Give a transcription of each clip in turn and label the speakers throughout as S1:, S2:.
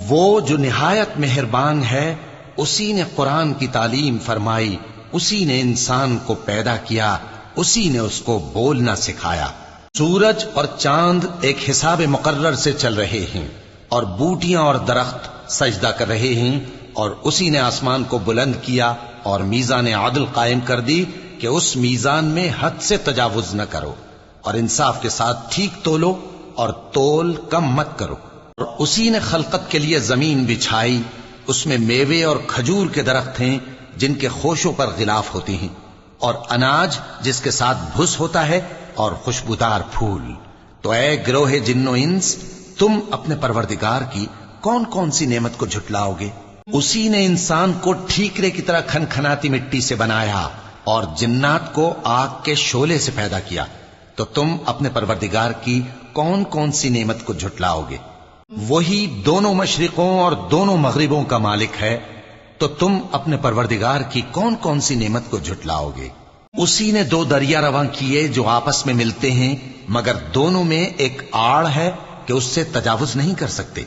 S1: وہ جو نہایت مہربان ہے، اسی نے قرآن کی تعلیم فرمائی، اسی نے انسان کو پیدا کیا، اسی نے اس کو بولنا سکھایا۔ سورج اور چاند ایک حساب مقرر سے چل رہے ہیں، اور بوٹیاں اور درخت سجدہ کر رہے ہیں، اور اسی نے آسمان کو بلند کیا اور میزان عدل قائم کر دی کہ اس میزان میں حد سے تجاوز نہ کرو، اور انصاف کے ساتھ ٹھیک تولو اور تول کم مت کرو۔ اور اسی نے خلقت کے لیے زمین بچھائی، اس میں میوے اور کھجور کے درخت ہیں جن کے خوشوں پر غلاف ہوتی ہیں، اور اناج جس کے ساتھ بھس ہوتا ہے، اور خوشبودار پھول۔ تو اے گروہ جن و انس، تم اپنے پروردگار کی کون کون سی نعمت کو جھٹلاؤ گے؟ اسی نے انسان کو ٹھیکرے کی طرح کھنکھناتی مٹی سے بنایا اور جنات کو آگ کے شعلے سے پیدا کیا، تو تم اپنے پروردگار کی کون کون سی نعمت کو جھٹلاؤ گے؟ وہی دونوں مشرقوں اور دونوں مغربوں کا مالک ہے، تو تم اپنے پروردگار کی کون کون سی نعمت کو جھٹلاؤ گے؟ اسی نے دو دریا رواں کیے جو آپس میں ملتے ہیں، مگر دونوں میں ایک آڑ ہے کہ اس سے تجاوز نہیں کر سکتے،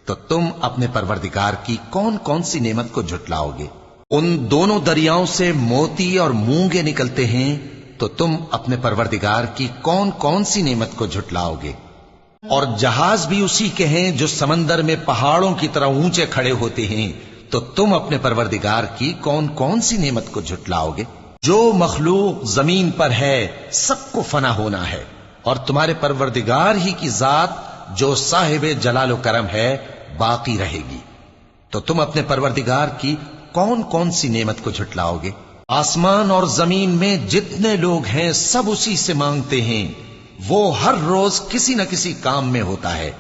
S1: تو تم اپنے پروردگار کی کون کون سی نعمت کو جھٹلاؤ گے؟ ان دونوں دریاؤں سے موتی اور مونگے نکلتے ہیں، تو تم اپنے پروردگار کی کون کون سی نعمت کو جھٹلاؤ گے؟ اور جہاز بھی اسی کے ہیں جو سمندر میں پہاڑوں کی طرح اونچے کھڑے ہوتے ہیں، تو تم اپنے پروردگار کی کون کون سی نعمت کو جھٹلاؤ گے؟ جو مخلوق زمین پر ہے سب کو فنا ہونا ہے، اور تمہارے پروردگار ہی کی ذات جو صاحب جلال و کرم ہے باقی رہے گی، تو تم اپنے پروردگار کی کون کون سی نعمت کو جھٹلاؤ گے؟ آسمان اور زمین میں جتنے لوگ ہیں سب اسی سے مانگتے ہیں، وہ ہر روز کسی نہ کسی کام میں ہوتا ہے،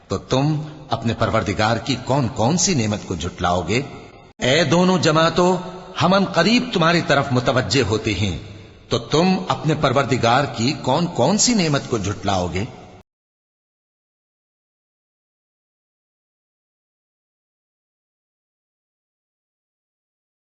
S1: تو تم اپنے پروردگار کی کون کون سی نعمت کو جھٹلاؤ گے؟ اے دونوں جماعتوں، ہم ان قریب تمہاری طرف متوجہ ہوتے ہیں، تو تم اپنے پروردگار کی کون کون سی نعمت کو جھٹلاؤ گے؟